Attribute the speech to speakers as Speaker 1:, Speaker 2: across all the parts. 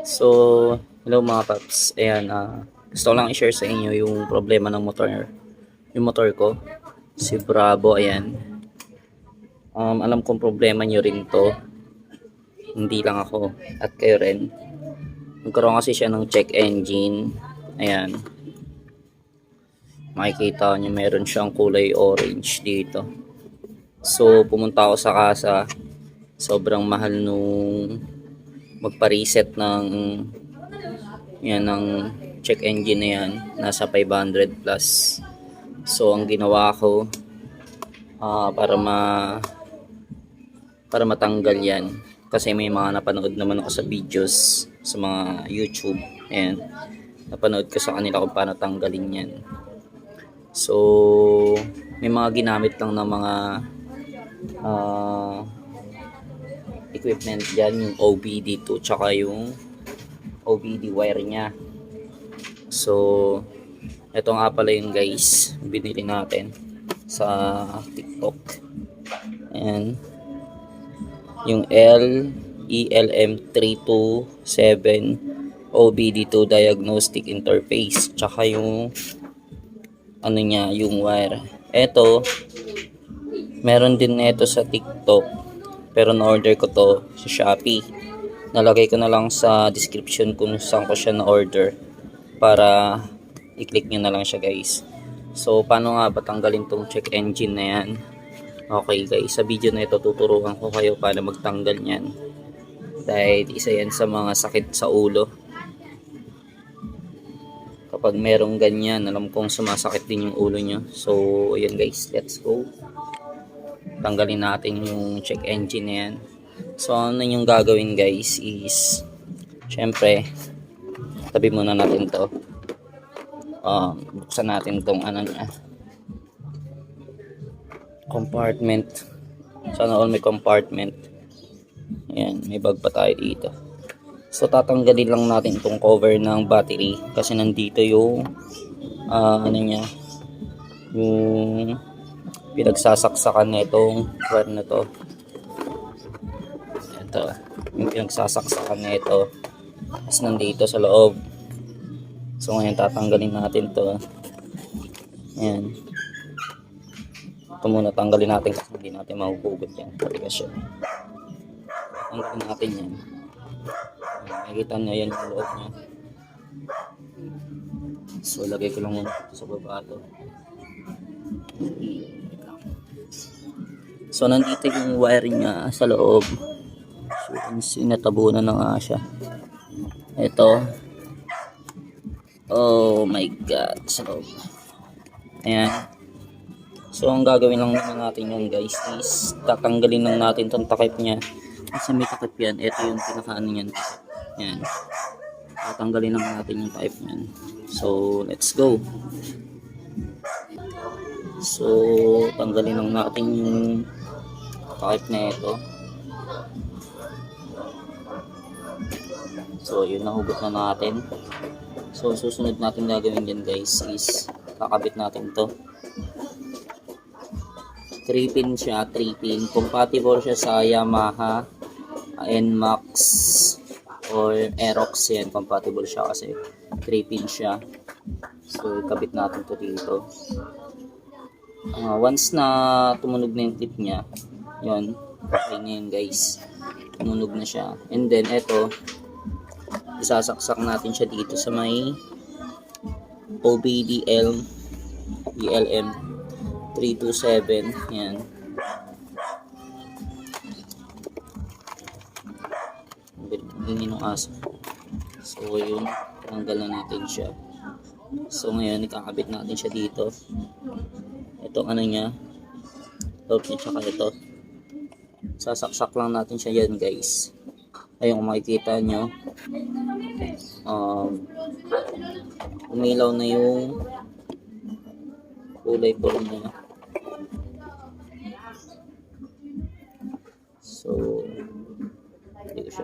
Speaker 1: So, hello mga paps. Ayan, gusto ko lang i-share sa inyo yung problema ng motor. Yung motor ko, si Bravo, ayan. Alam kong problema nyo rin to. Hindi lang ako at kayo rin. Nagkaroon kasi siya ng check engine. Ayan. Makikita nyo meron siyang kulay orange dito. So, pumunta ako sa kasa. Sobrang mahal nung magpa-reset ng yan ng check engine na yan, nasa 500 plus. So ang ginawa ko para matanggal yan, kasi may mga napanood naman ako sa videos sa mga YouTube, ayan, napanood ko sa kanila kung paano tanggalin yan. So may mga ginamit lang ng mga equipment dyan, yung OBD2 tsaka yung OBD wire nya. So ito nga pala yung guys binili natin sa TikTok, and yung LELM327 OBD2 diagnostic interface, tsaka yung ano nya, yung wire. Ito meron din ito sa TikTok, pero na-order ko to sa Shopee. Nalagay ko na lang sa description kung saan ko siya na-order para i-click nyo na lang siya guys. So paano nga ba tanggalin tong check engine na yan? Okay guys, sa video na ito tuturuan ko kayo paano magtanggal niyan, dahil isa yan sa mga sakit sa ulo. Kapag merong ganyan, alam kong sumasakit din yung ulo nyo. So ayan guys, let's go. Tanggalin natin yung check engine na yan. So ano yung gagawin guys is, syempre tabi muna natin to. Buksan natin tong ano niya, compartment. Sana all may compartment. Ayan, may bag pa tayo dito. So tatanggalin lang natin tong cover ng battery, kasi nandito yung ano niya, yung pinagsasaksakan nitong wire na to. Ito, yung pinagsasaksakan nito, tapos nandito sa loob. So ngayon tatanggalin natin to. Ayan, ito muna tanggalin natin kasi hindi natin mahuhugot yan, matigas siya. Tanggalin natin yan. Makikita nyo yan yung loob nya. So lagay ko lang muna sa baba to. So nandito yung wire nya sa loob. So sinatabunan na nga siya. Ito, oh my god, sa loob. Ayan. So ang gagawin lang natin yung guys is tatanggalin lang natin tong takip nya. Kasi may takip yan. Ito yung pinakaano yan. Ayan, tatanggalin lang natin yung takip yan. So let's go. So tanggalin lang natin yung takip na ito. So yun, nahugot na natin. So susunod natin gagawin dyan guys is kakabit natin to. 3 pin siya, 3 pin. Compatible siya sa Yamaha NMAX or Aerox yan. Compatible siya kasi 3 pin siya. So ikabit natin to dito. Once na tumunog na yung tip nya, yun, okay na yun guys. Tumunog na siya. And then eto, isasaksak natin siya dito sa may OBDL ELM 327. Yan. Ingin ng aso. So yun, tanggal na natin siya. So ngayon ikakabit natin siya dito. Itong ano niya, loob niya, tsaka ito. Sasaksak lang natin siya yan guys. Ayun, kung makikita nyo, umilaw na yung kulay pula niya. So hindi ko siya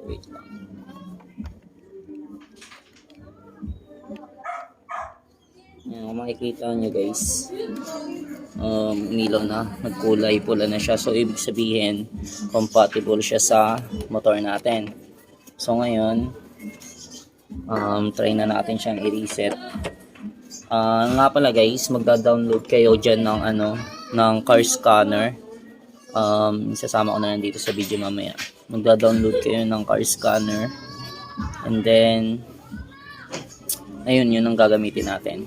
Speaker 1: wait lang. Ayan, kung makikita nyo guys, umilaw na, nagkulay pula na siya. So ibig sabihin compatible siya sa motor natin. So ngayon try na natin siyang i-reset. Nga pala guys, magda-download kayo dyan ng ng car scanner. Isasama ko na lang dito sa video mamaya. Magda-download kayo ng car scanner, and then ayun, yun ang gagamitin natin.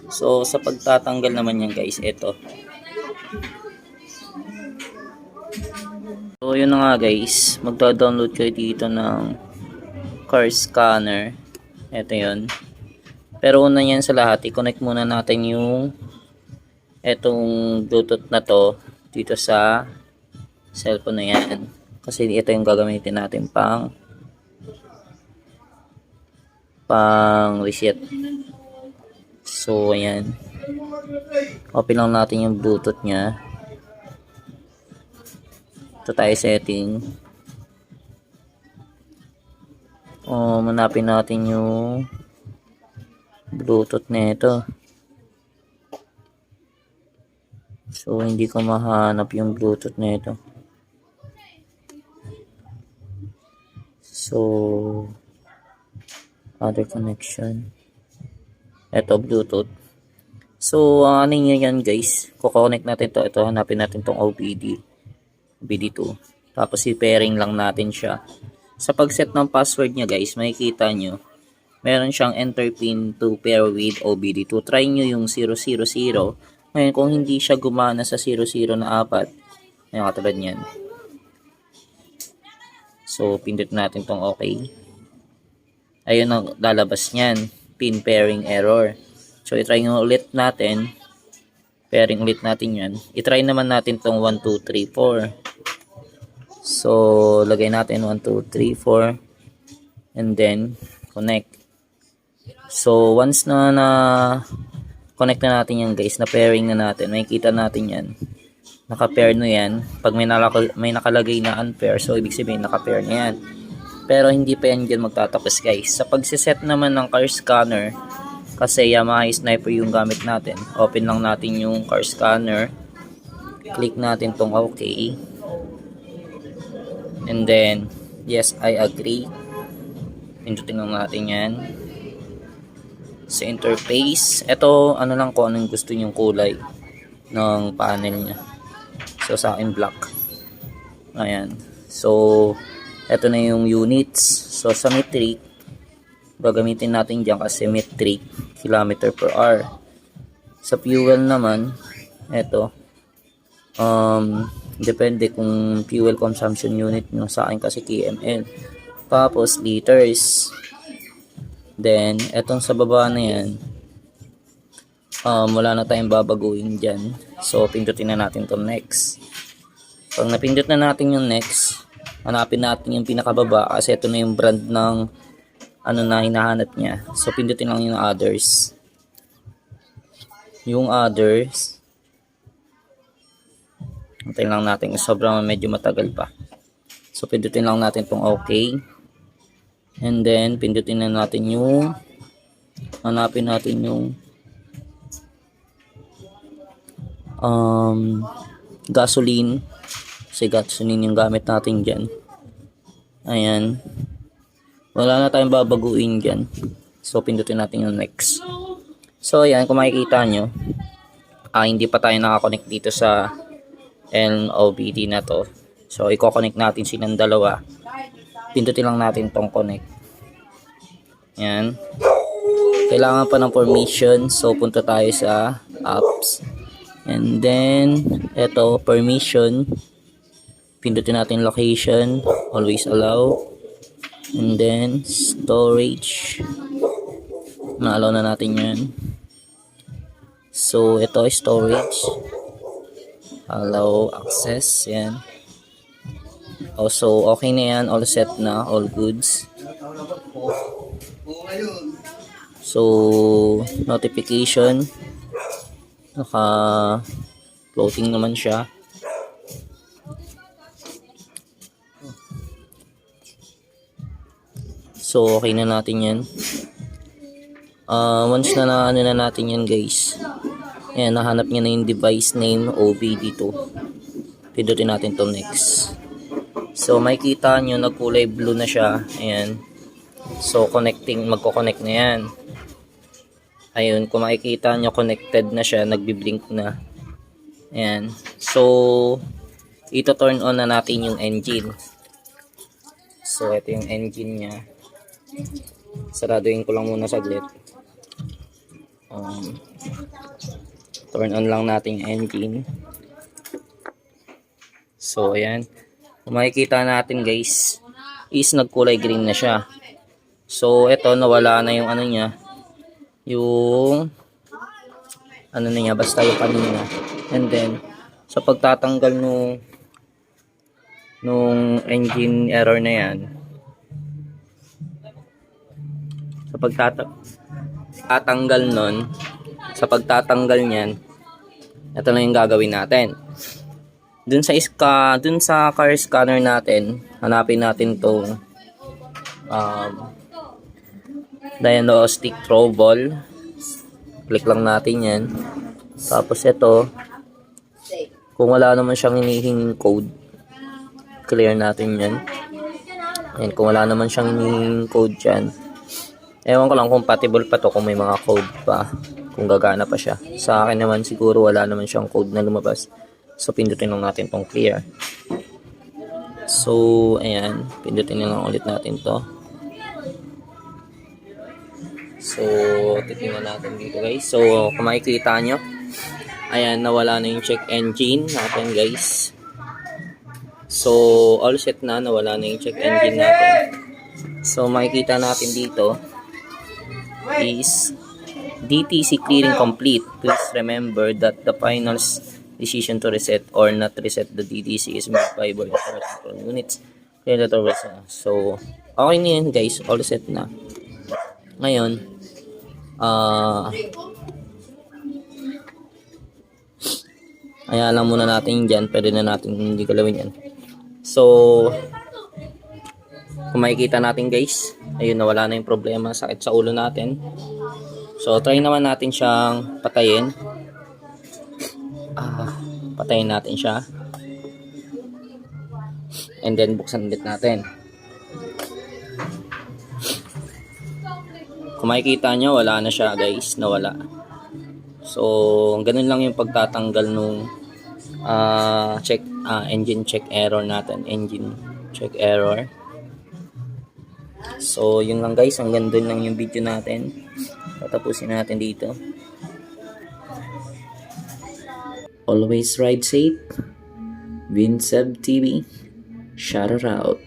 Speaker 1: So sa pagtatanggal naman yan guys, ito. So yun na nga guys, magda-download kayo dito ng car scanner. Ito yun. Pero una yan sa lahat, i-connect muna natin yung etong Bluetooth na to dito sa cellphone na yan. Kasi ito yung gagamitin natin pang reset. So ayan, open lang natin yung Bluetooth nya. Ito tayo setting. Manapin natin yung Bluetooth na ito. So hindi ko mahanap yung Bluetooth na ito. So other connection. Ito Bluetooth. So ano nyo yan guys, kukonect natin to. Ito, hanapin natin tong OBD2. Tapos i-pairing lang natin siya. Sa pag-set ng password niya guys, makikita nyo meron siyang enter pin to pair with OBD2. Try nyo yung 000. Ngayon kung hindi siya gumana sa 00 na 4, ayun, katulad nyan. So pindot natin tong okay. Ayun ang lalabas nyan, pin pairing error. So i-try nyo ulit natin, pairing ulit natin yan. I-try naman natin tong 1, 2, 3, 4. So lagay natin 1, 2, 3, 4, and then connect. So once na connect na natin yan guys, na pairing na natin, makikita natin yan, naka-pair na yan. Pag may nakalagay na unpair, so ibig sabihin naka-pair na yan. Pero hindi pa yan dyan magtatapos guys. Sa pagsiset naman ng car scanner, kasi Yamaha Sniper yung gamit natin, open lang natin yung car scanner, click natin tong okay, and then yes, I agree. Pindutin lang natin yan. Sa interface, ito ano lang kung anong gusto nyong kulay ng panel nya. So sa akin black. Ayan. So ito na yung units. So sa metric, gagamitin natin dyan kasi metric km/h. Sa fuel naman, ito depende kung fuel consumption unit nyo, sa akin kasi kml. Tapos liters. Then etong sa baba na yan, wala na tayong babaguhin dyan. So pindutin na natin to next. Pag napindot na natin yung next, hanapin natin yung pinakababa kasi ito na yung brand ng na hinahanap niya. So pindutin lang yung others. Yung others, hintayin lang natin, sobrang medyo matagal pa. So pindutin lang natin tong okay. And then pindutin na natin yung, hanapin natin yung gasoline. Kasi gasoline yung gamit natin dyan. Ayan. Wala na tayong babaguhin dyan. So pindutin natin yung next. So ayan, kung makikita nyo, hindi pa tayo nakakonect dito sa LOBD na to. So i-connect natin silang dalawa. Pindutin lang natin tong connect. Ayan. Kailangan pa ng permission. So punta tayo sa apps. And then eto, permission. Pindutin natin location, always allow. And then storage, na-allow na natin yan. So ito storage, allow access, yan. Also okay na yan, all set na, all goods. So notification, naka floating naman siya. So okay na natin yan. Once na ano na natin yan guys, Ayan, nahanap niya na yung device name OBD2. Pindutin natin to next. So makikita nyo nagkulay blue na siya. Ayan. So magko-connect na yan. Ayun, kung makikita nyo connected na siya, nagbi-blink na. Ayan. So ito turn on na natin yung engine. So ito yung engine niya. Saraduhin ko lang muna saglit. Turn on lang natin yung engine. So ayan, kung makikita natin guys is nagkulay green na siya. So ito nawala na yung ano niya, yung ano na niya, basta yung kanina. And then sa pagtatanggal nung engine error na yan, sa pagtatanggal niyan, ito na yung gagawin natin. Dun sa car scanner natin, hanapin natin tong diagnostic trouble. Click lang natin yan. Tapos ito, kung wala naman siyang hinihinging code, clear natin yan. Ayan, kung wala naman siyang hinihinging code dyan, ewan ko lang compatible pa to kung may mga code pa, kung gagana pa siya. Sa akin naman siguro wala naman siyang code na lumabas. So pindutin lang natin tong clear. So ayan, pindutin lang ulit natin to. So titingnan natin dito guys. So kung makikita nyo, ayan, nawala na yung check engine natin guys. So all set na, nawala na yung check engine natin. So makikita natin dito is DTC clearing complete. Please remember that the final decision to reset or not reset the DTC is made by board control units. Clear the troubles. So okay na yun guys, all set na. Ngayon ayan lang muna natin dyan, pwede na natin hindi galawin yan. So kung makikita natin guys, ayun, nawala na yung problema, sakit sa ulo natin. So try naman natin siyang patayin. Patayin natin siya. And then buksan ulit natin. Kung makikita nyo, wala na siya guys, nawala. So ganun lang yung pagtatanggal nung engine check error natin. Engine check error. So yun lang guys, hanggang doon lang yung video natin. Tatapusin natin dito. Always ride safe. Vinseb TV. Shout out.